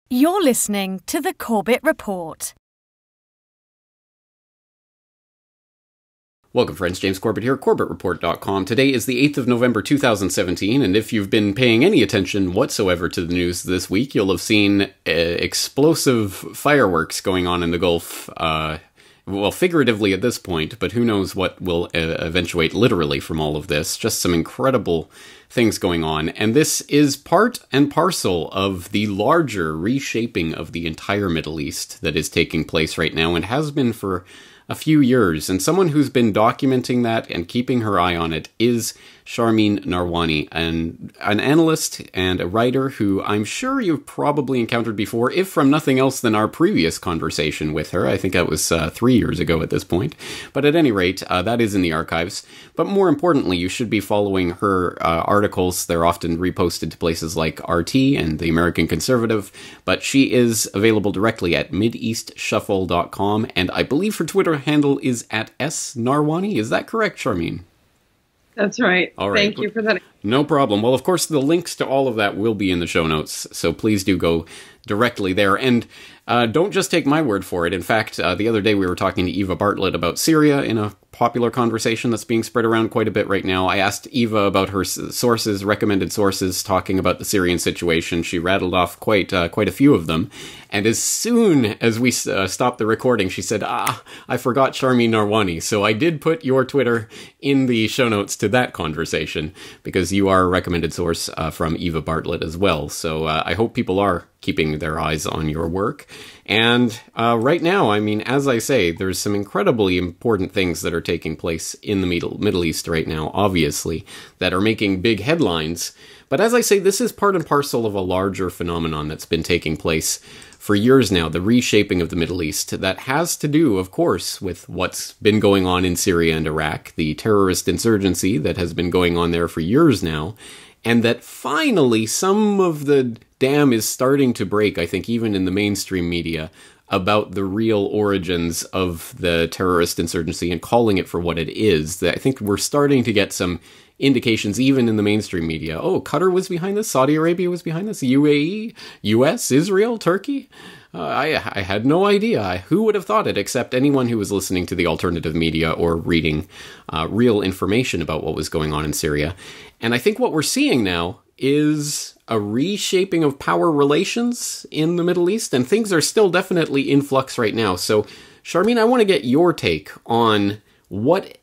You're listening to the Corbett Report. Welcome, friends. James Corbett here, CorbettReport.com. Today is the 8th of November, 2017, and if you've been paying any attention whatsoever to the news this week, you'll have seen explosive fireworks going on in the Gulf, well, figuratively at this point, but who knows what will eventuate literally from all of this. Just some incredible things going on, and this is part and parcel of the larger reshaping of the entire Middle East that is taking place right now, and has been for a few years, and someone who's been documenting that and keeping her eye on it is Sharmine Narwani, an analyst and a writer who I'm sure you've probably encountered before, if from nothing else than our previous conversation with her. I think that was 3 years ago at this point. But at any rate, that is in the archives. But more importantly, you should be following her articles. They're often reposted to places like RT and the American Conservative, but she is available directly at MideastShuffle.com, and I believe her Twitter handle is at @snarwani. Is that correct, Sharmine? That's right. All right. Thank you for that. No problem. Well, of course, the links to all of that will be in the show notes, so please do go directly there. And don't just take my word for it. In fact, the other day we were talking to Eva Bartlett about Syria in a popular conversation that's being spread around quite a bit right now. I asked Eva about her sources, recommended sources, talking about the Syrian situation. She rattled off quite a few of them. And as soon as we stopped the recording, she said, I forgot Sharmine Narwani. So I did put your Twitter in the show notes to that conversation, because you are a recommended source from Eva Bartlett as well. So I hope people are keeping their eyes on your work. And right now, I mean, as I say, there's some incredibly important things that are taking place in the Middle East right now, obviously, that are making big headlines. But as I say, this is part and parcel of a larger phenomenon that's been taking place for years now, the reshaping of the Middle East, that has to do, of course, with what's been going on in Syria and Iraq, the terrorist insurgency that has been going on there for years now, and that finally some of the dam is starting to break, I think, even in the mainstream media, about the real origins of the terrorist insurgency and calling it for what it is. I think we're starting to get some indications, even in the mainstream media. Oh, Qatar was behind this, Saudi Arabia was behind this, UAE, US, Israel, Turkey. I had no idea. Who would have thought it, except anyone who was listening to the alternative media or reading real information about what was going on in Syria. And I think what we're seeing now is a reshaping of power relations in the Middle East, and things are still definitely in flux right now. So, Sharmine, I want to get your take on what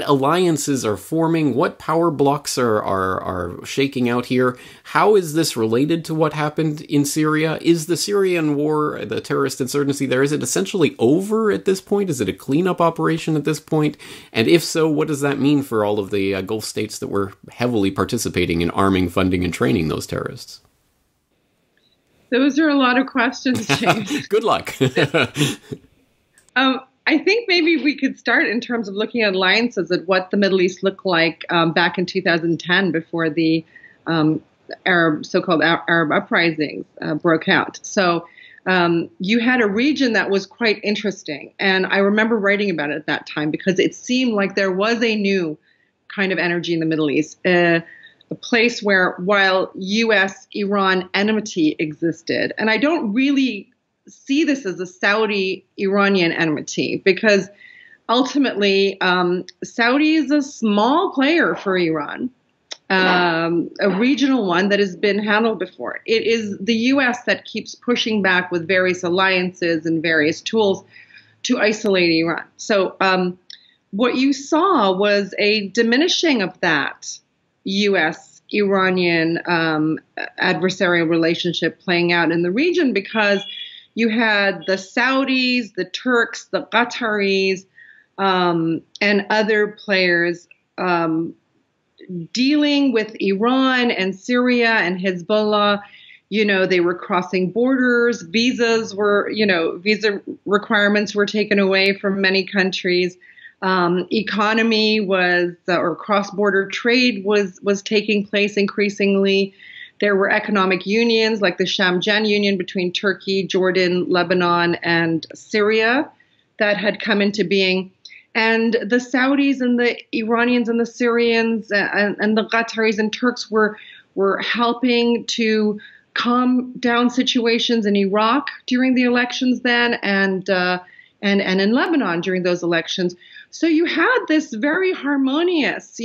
alliances are forming, what power blocks are shaking out here. How is this related to what happened in Syria? Is the Syrian war, the terrorist insurgency there, is it essentially over at this point? Is it a cleanup operation at this point? And if so, what does that mean for all of the Gulf states that were heavily participating in arming, funding, and training those terrorists? Those are a lot of questions, James. Good luck. I think maybe we could start in terms of looking at alliances at what the Middle East looked like back in 2010 before the so-called Arab uprisings broke out. So you had a region that was quite interesting. And I remember writing about it at that time because it seemed like there was a new kind of energy in the Middle East, a place where while U.S.-Iran enmity existed, and I don't really see this as a Saudi-Iranian enmity, because ultimately Saudi is a small player for Iran, a regional one that has been handled before. It is the U.S. that keeps pushing back with various alliances and various tools to isolate Iran. So what you saw was a diminishing of that U.S.-Iranian adversarial relationship playing out in the region, because you had the Saudis, the Turks, the Qataris, and other players dealing with Iran and Syria and Hezbollah. You know, they were crossing borders. Visas were, visa requirements were taken away from many countries. Economy was, or cross-border trade was taking place increasingly. There were economic unions like the Shamjan Union between Turkey, Jordan, Lebanon, and Syria that had come into being. And the Saudis and the Iranians and the Syrians and the Qataris and Turks were helping to calm down situations in Iraq during the elections then, and in Lebanon during those elections. So you had this very harmonious,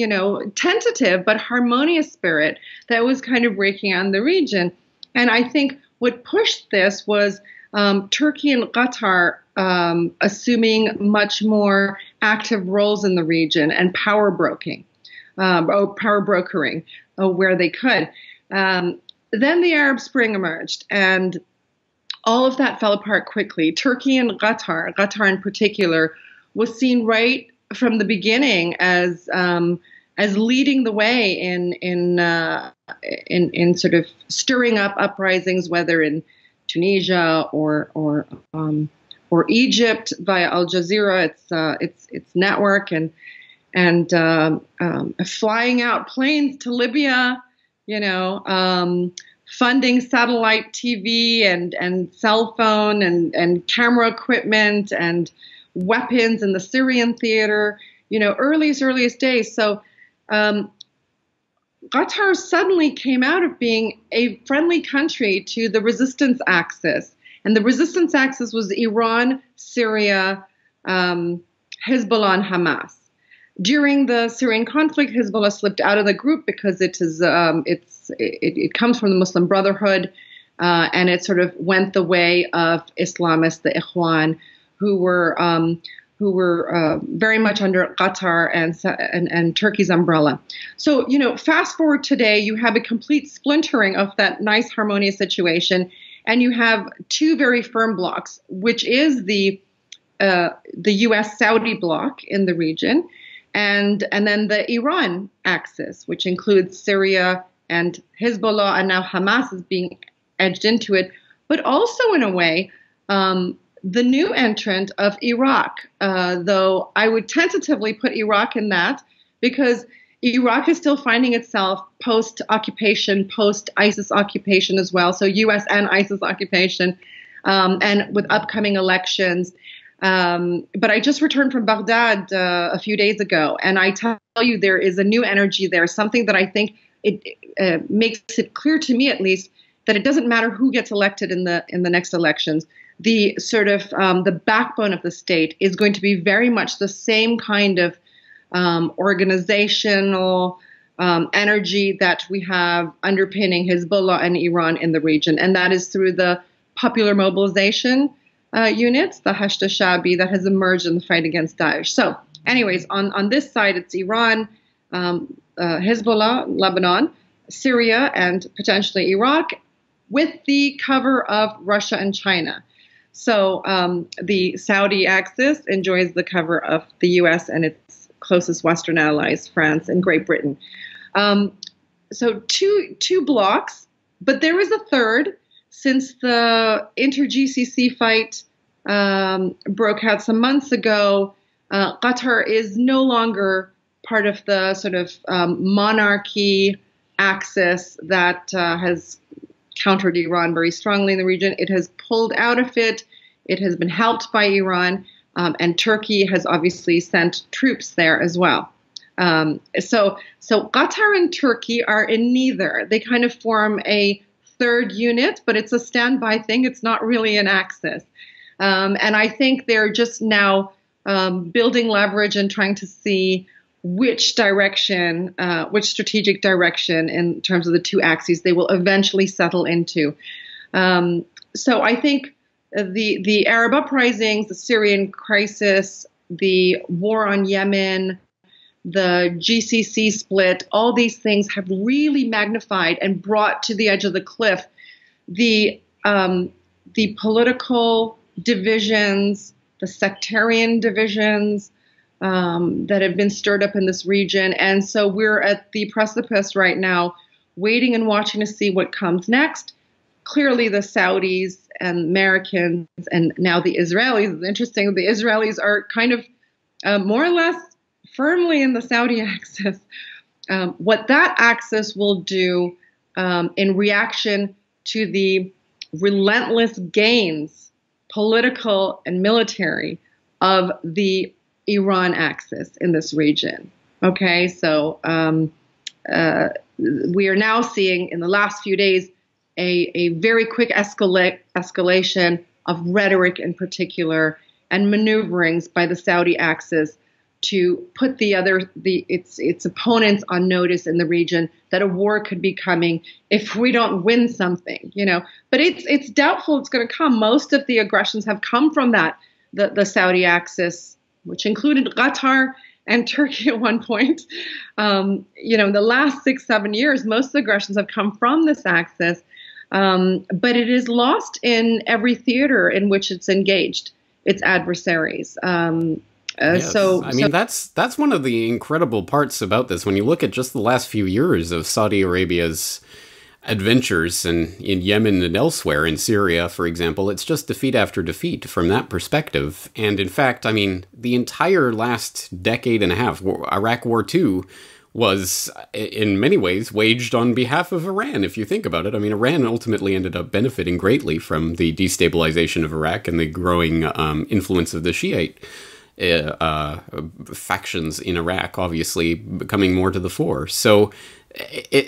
tentative but harmonious spirit that was kind of breaking out in the region. And I think what pushed this was Turkey and Qatar assuming much more active roles in the region and power brokering where they could. Then the Arab Spring emerged, and all of that fell apart quickly. Turkey and Qatar in particular, was seen right from the beginning as leading the way in sort of stirring up uprisings, whether in Tunisia or Egypt via Al Jazeera, its network, and flying out planes to Libya, funding satellite TV and cell phone and camera equipment and weapons in the Syrian theater, earliest days. So Qatar suddenly came out of being a friendly country to the resistance axis. And the resistance axis was Iran, Syria, Hezbollah, and Hamas. During the Syrian conflict, Hezbollah slipped out of the group because it comes from the Muslim Brotherhood, and it sort of went the way of Islamists, the Ikhwan, who were very much under Qatar and Turkey's umbrella. So, fast forward today, you have a complete splintering of that nice harmonious situation, and you have two very firm blocs, which is the U.S. Saudi bloc in the region, and then the Iran axis, which includes Syria and Hezbollah, and now Hamas is being edged into it, but also in a way, the new entrant of Iraq, though I would tentatively put Iraq in that, because Iraq is still finding itself post-occupation, post-ISIS occupation as well, so U.S. and ISIS occupation, and with upcoming elections. But I just returned from Baghdad a few days ago, and I tell you there is a new energy there, something that I think it makes it clear to me, at least, that it doesn't matter who gets elected in the next elections. The sort of the backbone of the state is going to be very much the same kind of organizational energy that we have underpinning Hezbollah and Iran in the region, and that is through the popular mobilization units, the Hashd al-Shabi, that has emerged in the fight against Daesh. So, anyways, on this side, it's Iran, Hezbollah, Lebanon, Syria, and potentially Iraq, with the cover of Russia and China. So the Saudi axis enjoys the cover of the U.S. and its closest Western allies, France and Great Britain. So two blocs, but there is a third. Since the inter-GCC fight broke out some months ago, Qatar is no longer part of the sort of monarchy axis that has countered Iran very strongly in the region. It has pulled out of it. It has been helped by Iran, and Turkey has obviously sent troops there as well. So Qatar and Turkey are in neither. They kind of form a third unit, but it's a standby thing. It's not really an axis. And I think they're just now building leverage and trying to see which strategic direction in terms of the two axes they will eventually settle into. So I think the Arab uprisings, the Syrian crisis, the war on Yemen, the GCC split, all these things have really magnified and brought to the edge of the cliff the political divisions, the sectarian divisions, that have been stirred up in this region. And so we're at the precipice right now, waiting and watching to see what comes next. Clearly the Saudis and Americans and now the Israelis, it's interesting, the Israelis are kind of more or less firmly in the Saudi axis. What that axis will do in reaction to the relentless gains, political and military, of the Iran axis in this region. Okay, so we are now seeing in the last few days a very quick escalation of rhetoric in particular and maneuverings by the Saudi axis to put its opponents on notice in the region that a war could be coming if we don't win something, But it's doubtful it's going to come. Most of the aggressions have come from the Saudi axis, which included Qatar and Turkey at one point. In the last 6-7 years, most of the aggressions have come from this axis, but it is lost in every theater in which it's engaged its adversaries. Yes. That's one of the incredible parts about this. When you look at just the last few years of Saudi Arabia's adventures in Yemen and elsewhere, in Syria, for example, it's just defeat after defeat from that perspective. And in fact, the entire last decade and a half, Iraq War II, was in many ways waged on behalf of Iran, if you think about it. Iran ultimately ended up benefiting greatly from the destabilization of Iraq and the growing influence of the Shiite factions in Iraq, obviously coming more to the fore. So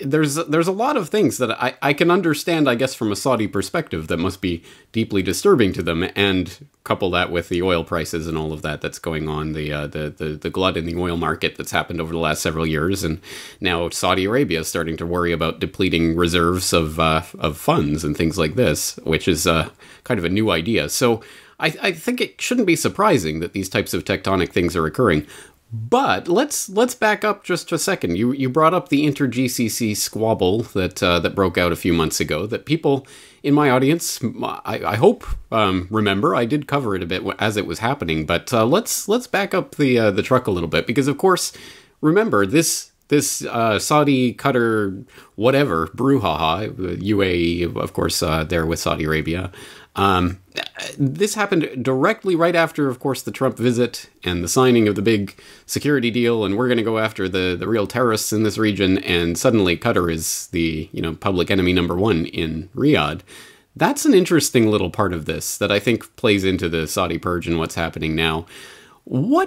there's a lot of things that I can understand, I guess, from a Saudi perspective that must be deeply disturbing to them, and couple that with the oil prices and all of that's going on, the glut in the oil market that's happened over the last several years, and now Saudi Arabia is starting to worry about depleting reserves of funds and things like this, which is kind of a new idea. So I think it shouldn't be surprising that these types of tectonic things are occurring. But let's back up just a second. You brought up the inter-GCC squabble that broke out a few months ago, that people in my audience, I hope, remember. I did cover it a bit as it was happening, but let's back up the truck a little bit, because of course, remember this Saudi, Qatar, whatever, brouhaha, UAE, of course, there with Saudi Arabia. This happened directly right after, of course, the Trump visit and the signing of the big security deal, and we're going to go after the real terrorists in this region, and suddenly Qatar is the public enemy number one in Riyadh. That's an interesting little part of this that I think plays into the Saudi purge and what's happening now. Why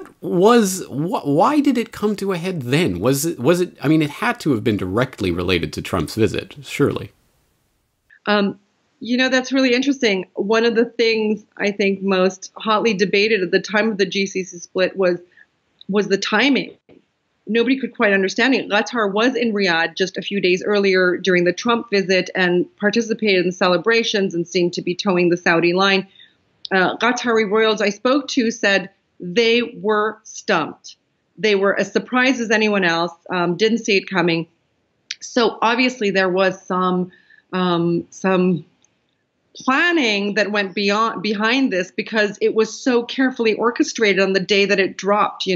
did it come to a head then? Was it, it had to have been directly related to Trump's visit, surely. That's really interesting. One of the things I think most hotly debated at the time of the GCC split was the timing. Nobody could quite understand it. Qatar was in Riyadh just a few days earlier during the Trump visit and participated in celebrations and seemed to be towing the Saudi line. Qatari royals I spoke to said they were stumped. They were as surprised as anyone else, didn't see it coming. So obviously there was some planning that went behind this, because it was so carefully orchestrated on the day that it dropped,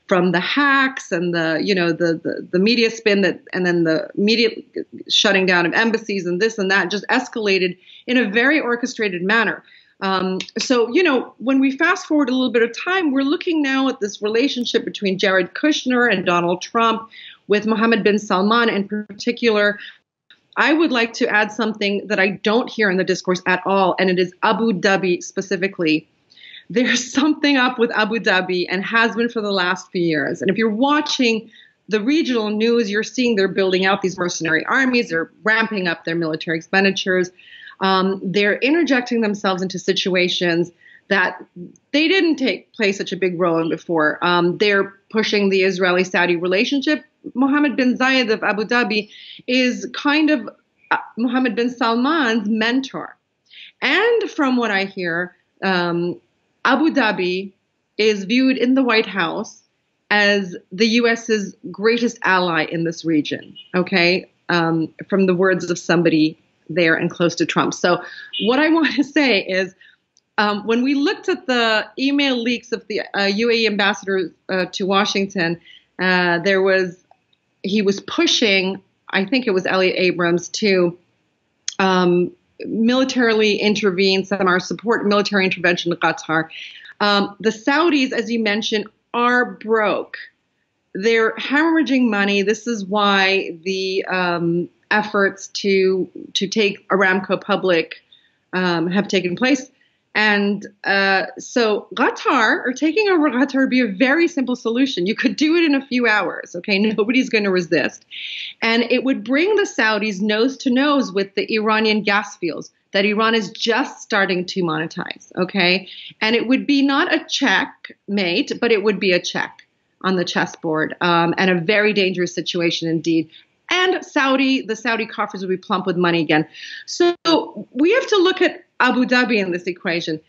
from the hacks and the media spin and then the media shutting down of embassies and this and that just escalated in a very orchestrated manner. So when we fast forward a little bit of time, we're looking now at this relationship between Jared Kushner and Donald Trump, with Mohammed bin Salman in particular. I would like to add something that I don't hear in the discourse at all, and it is Abu Dhabi specifically. There's something up with Abu Dhabi, and has been for the last few years. And if you're watching the regional news, you're seeing they're building out these mercenary armies, they're ramping up their military expenditures, they're interjecting themselves into situations that they didn't play such a big role in before. They're pushing the Israeli-Saudi relationship. Mohammed bin Zayed of Abu Dhabi is kind of Mohammed bin Salman's mentor. And from what I hear, Abu Dhabi is viewed in the White House as the U.S.'s greatest ally in this region, okay, from the words of somebody there and close to Trump. So what I want to say is, when we looked at the email leaks of the UAE ambassador to Washington, he was pushing, I think it was Elliot Abrams, to militarily intervene, somehow support military intervention in Qatar. The Saudis, as you mentioned, are broke. They're hemorrhaging money. This is why the efforts to take Aramco public have taken place. And so Qatar, or taking over Qatar, would be a very simple solution. You could do it in a few hours, okay? Nobody's going to resist. And it would bring the Saudis nose to nose with the Iranian gas fields that Iran is just starting to monetize, okay? And it would be not a checkmate, but it would be a check on the chessboard, and a very dangerous situation indeed. And the Saudi coffers would be plump with money again. So we have to look at Abu Dhabi in this equation.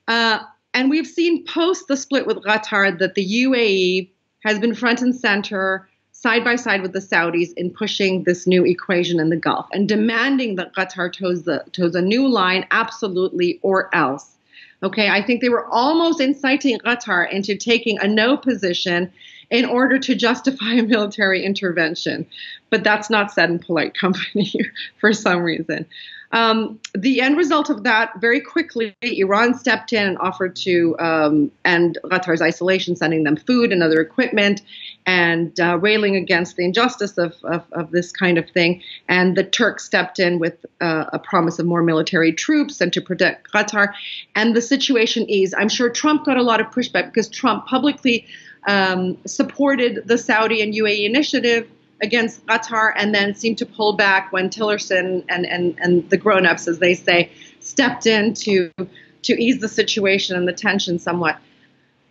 And we've seen post the split with Qatar that the UAE has been front and center, side by side with the Saudis, in pushing this new equation in the Gulf and demanding that Qatar toes a new line, absolutely, or else. Okay, I think they were almost inciting Qatar into taking a no position in order to justify a military intervention. But that's not said in polite company for some reason. The end result of that, very quickly, Iran stepped in and offered to end Qatar's isolation, sending them food and other equipment, and railing against the injustice of this kind of thing. And the Turks stepped in with a promise of more military troops and to protect Qatar. And the situation eased. I'm sure Trump got a lot of pushback because Trump publicly supported the Saudi and UAE initiative against Qatar, and then seemed to pull back when Tillerson and the grown-ups, as they say, stepped in to ease the situation and the tension somewhat.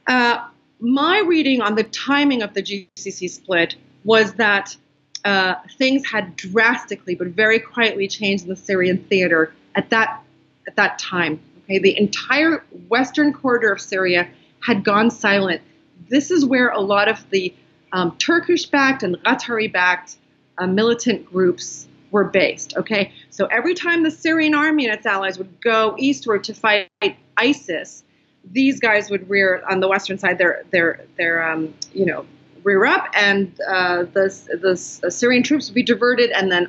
My reading on the timing of the GCC split was that things had drastically but very quietly changed in the Syrian theater at that time. Okay, the entire western corridor of Syria had gone silent. This is where a lot of the Turkish-backed and Qatari-backed militant groups were based. Okay, so every time the Syrian army and its allies would go eastward to fight ISIS, these guys would rear on the western side. Rear up, and the Syrian troops would be diverted, and then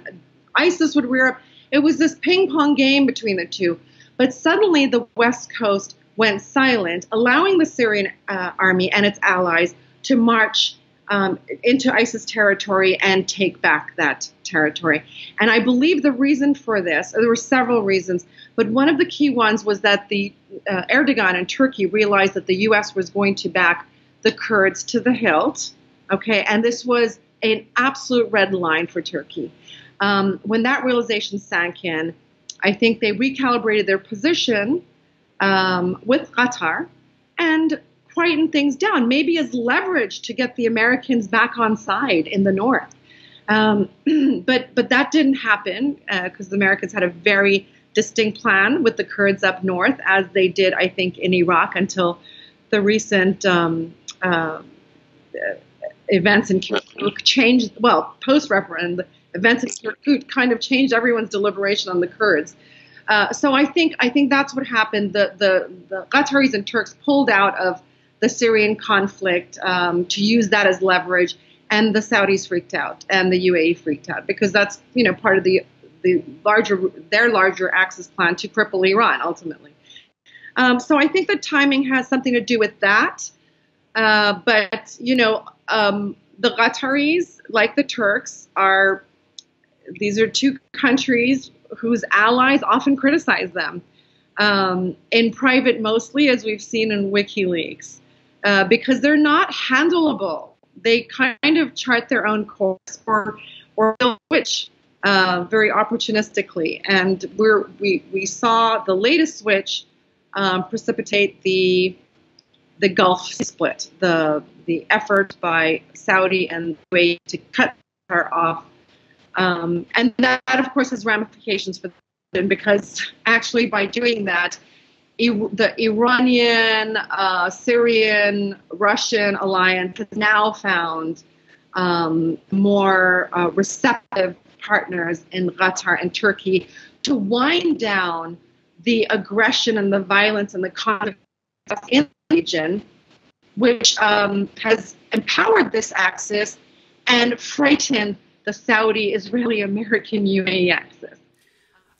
ISIS would rear up. It was this ping-pong game between the two. But suddenly, the West Coast went silent, allowing the Syrian army and its allies to march into ISIS territory and take back that territory. And I believe the reason for this, there were several reasons, but one of the key ones was that the Erdogan and Turkey realized that the U.S. was going to back the Kurds to the hilt, okay, and this was an absolute red line for Turkey. When that realization sank in, I think they recalibrated their position with Qatar and quietened things down, maybe as leverage to get the Americans back on side in the north. But that didn't happen because the Americans had a very distinct plan with the Kurds up north, as they did, I think, in Iraq until the recent events in Kirkuk changed, well, post-referendum, events in Kirkuk kind of changed everyone's deliberation on the Kurds. So I think that's what happened. The Qataris and Turks pulled out of the Syrian conflict to use that as leverage, and the Saudis freaked out, and the UAE freaked out, because that's part of their larger Axis plan to cripple Iran ultimately. So I think the timing has something to do with that. But the Qataris, like the Turks, these are two countries whose allies often criticize them, in private mostly, as we've seen in WikiLeaks, because they're not handleable. They kind of chart their own course or switch very opportunistically. And we saw the latest switch precipitate the Gulf split, the effort by Saudi and UAE to cut her off. And that, of course, has ramifications for them, because actually by doing that, the Iranian, Syrian, Russian alliance has now found more receptive partners in Qatar and Turkey to wind down the aggression and the violence and the conflict in the region, which has empowered this axis and frightened the Saudi, Israeli, American, UAE axis.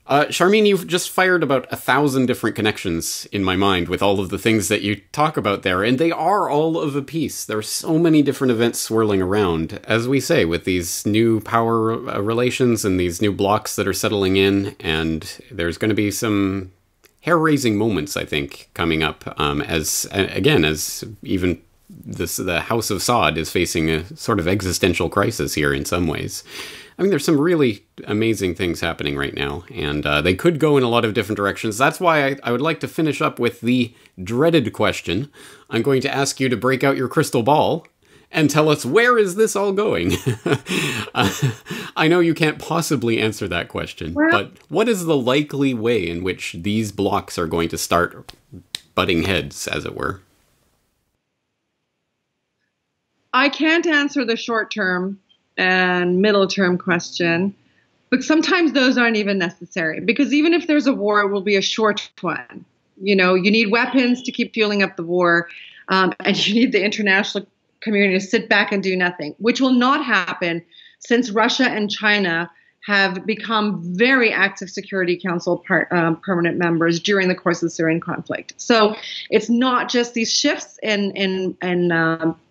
Sharmine, you've just fired about 1,000 different connections in my mind with all of the things that you talk about there, and they are all of a piece. There are so many different events swirling around, as we say, with these new power relations and these new blocs that are settling in, and there's going to be some hair-raising moments, I think, coming up as even the House of Saud is facing a sort of existential crisis here in some ways. I mean, there's some really amazing things happening right now, and they could go in a lot of different directions. That's why I would like to finish up with the dreaded question. I'm going to ask you to break out your crystal ball and tell us, where is this all going? I know you can't possibly answer that question, but what is the likely way in which these blocs are going to start butting heads, as it were? I can't answer the short-term and middle-term question, but sometimes those aren't even necessary, because even if there's a war, it will be a short one. You know, you need weapons to keep fueling up the war, and you need the international community to sit back and do nothing, which will not happen since Russia and China have become very active Security Council permanent members during the course of the Syrian conflict. So it's not just these shifts in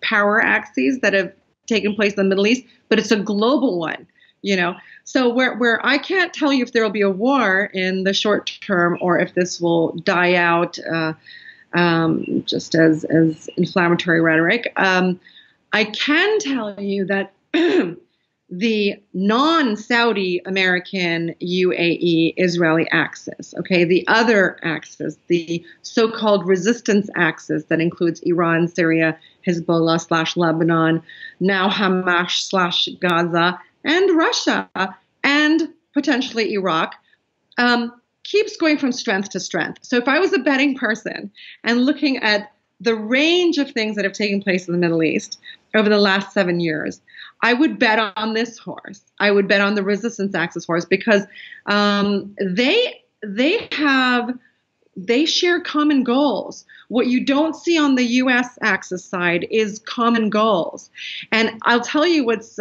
power axes that have taken place in the Middle East, but it's a global one, you know. So where I can't tell you if there will be a war in the short term or if this will die out just as inflammatory rhetoric. I can tell you that the non-Saudi American UAE Israeli axis, okay, the other axis, the so-called resistance axis that includes Iran, Syria, Hezbollah / Lebanon, now Hamas / Gaza, and Russia, and potentially Iraq, keeps going from strength to strength. So if I was a betting person and looking at the range of things that have taken place in the Middle East over the last 7 years, I would bet on this horse. I would bet on the resistance axis horse, because they share common goals. What you don't see on the U.S. axis side is common goals. And I'll tell you what's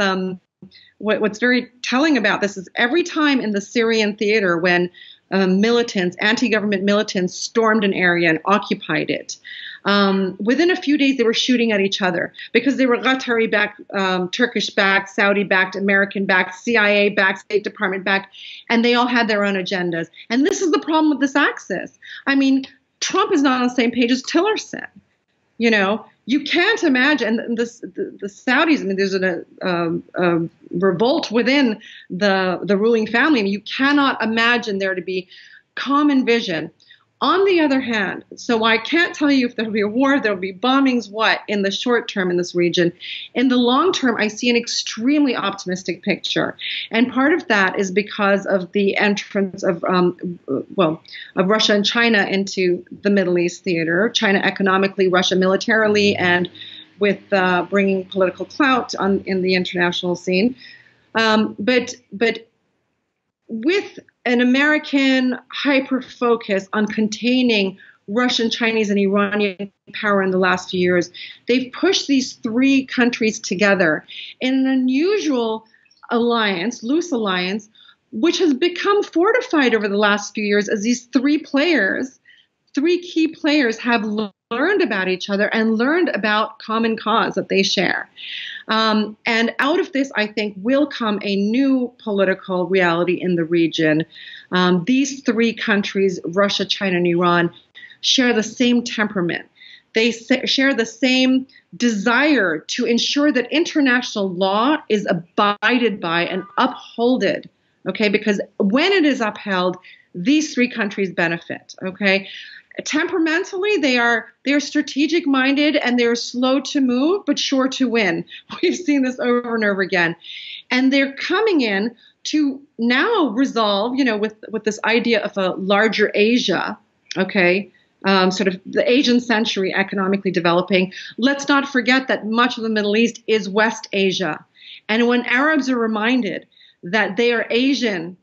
very telling about this is every time in the Syrian theater when militants, anti-government militants, stormed an area and occupied it, within a few days they were shooting at each other because they were Qatari-backed, Turkish-backed, Saudi-backed, American-backed, CIA-backed, State Department-backed, and they all had their own agendas. And this is the problem with this axis. I mean, Trump is not on the same page as Tillerson. You know, you can't imagine the Saudis. I mean, there's a revolt within the ruling family. I mean, you cannot imagine there to be common vision. On the other hand, so I can't tell you if there'll be a war, there'll be bombings, what, in the short term in this region. In the long term, I see an extremely optimistic picture. And part of that is because of the entrance of Russia and China into the Middle East theater, China economically, Russia militarily, and with bringing political clout in the international scene. But with an American hyper-focus on containing Russian, Chinese, and Iranian power in the last few years, they've pushed these three countries together in an unusual alliance, loose alliance, which has become fortified over the last few years as these three key players have learned about each other and learned about common cause that they share. And out of this, I think, will come a new political reality in the region. These three countries, Russia, China, and Iran, share the same temperament. They share the same desire to ensure that international law is abided by and upholded, okay? Because when it is upheld, these three countries benefit, okay? Temperamentally, they are strategic minded and they're slow to move, but sure to win. We've seen this over and over again. And they're coming in to now resolve, you know, with this idea of a larger Asia, okay, sort of the Asian century economically developing. Let's not forget that much of the Middle East is West Asia. And when Arabs are reminded that they are Asian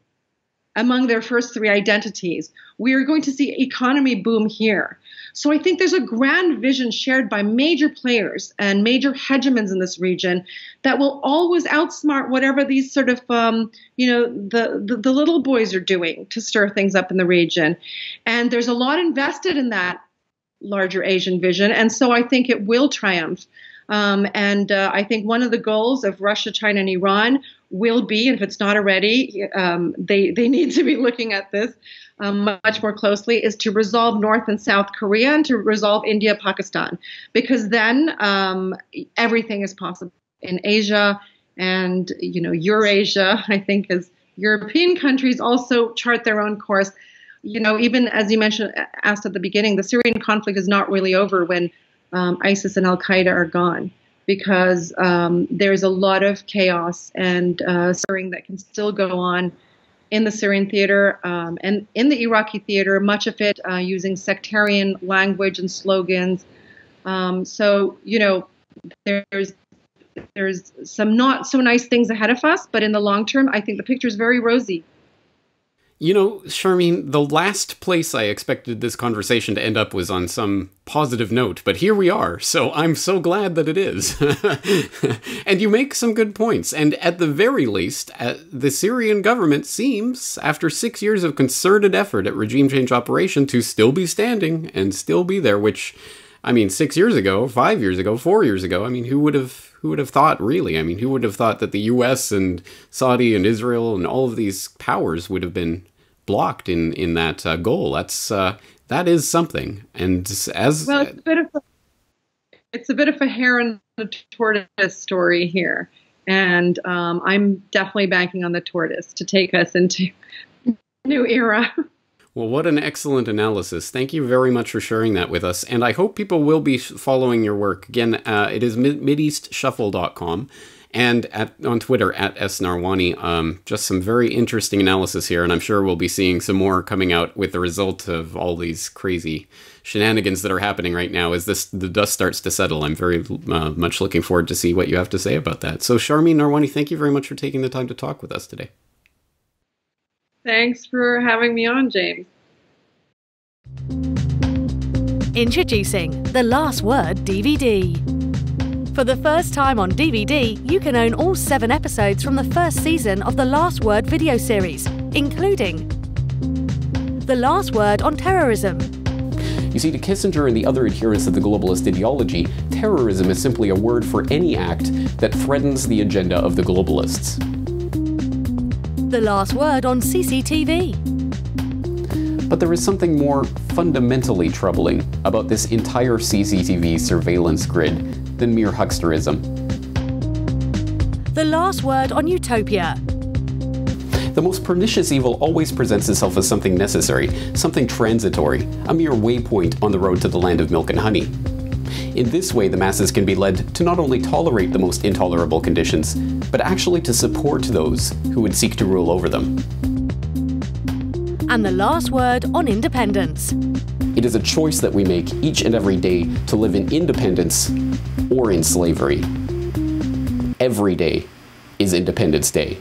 among their first three identities, we are going to see economy boom here. So I think there's a grand vision shared by major players and major hegemons in this region that will always outsmart whatever these sort of, the little boys are doing to stir things up in the region. And there's a lot invested in that larger Asian vision. And so I think it will triumph. I think one of the goals of Russia, China, and Iran will be, and if it's not already, they need to be looking at this much more closely, is to resolve North and South Korea and to resolve India, Pakistan, because then everything is possible in Asia and, Eurasia, I think, as European countries also chart their own course. Even as you asked at the beginning, the Syrian conflict is not really over when ISIS and Al-Qaeda are gone, because there's a lot of chaos and suffering that can still go on in the Syrian theater and in the Iraqi theater, much of it using sectarian language and slogans. So, there's some not so nice things ahead of us, but in the long term, I think the picture is very rosy. Sharmine, the last place I expected this conversation to end up was on some positive note, but here we are, so I'm so glad that it is. And you make some good points, and at the very least, the Syrian government seems, after 6 years of concerted effort at regime change operation, to still be standing and still be there, which, 6 years ago, 5 years ago, 4 years ago, who would have thought, really? Who would have thought that the US and Saudi and Israel and all of these powers would have been blocked in that goal? That is something. And it's a bit of a hare and the tortoise story here, and I'm definitely banking on the tortoise to take us into a new era. Well, what an excellent analysis. Thank you very much for sharing that with us. And I hope people will be following your work. Again, it is MideastShuffle.com. And on Twitter, at @snarwani. Just some very interesting analysis here, and I'm sure we'll be seeing some more coming out with the result of all these crazy shenanigans that are happening right now as the dust starts to settle. I'm very much looking forward to see what you have to say about that. So, Sharmine Narwani, thank you very much for taking the time to talk with us today. Thanks for having me on, James. Introducing The Last Word DVD. For the first time on DVD, you can own all 7 episodes from the first season of the Last Word video series, including The Last Word on Terrorism. You see, to Kissinger and the other adherents of the globalist ideology, terrorism is simply a word for any act that threatens the agenda of the globalists. The Last Word on CCTV. But there is something more fundamentally troubling about this entire CCTV surveillance grid than mere hucksterism. The Last Word on Utopia. The most pernicious evil always presents itself as something necessary, something transitory, a mere waypoint on the road to the land of milk and honey. In this way, the masses can be led to not only tolerate the most intolerable conditions, but actually to support those who would seek to rule over them. And the Last Word on Independence. It is a choice that we make each and every day to live in independence or in slavery. Every day is Independence Day.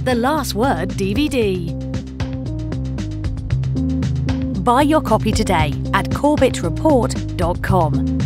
The Last Word DVD. Buy your copy today at corbettreport.com.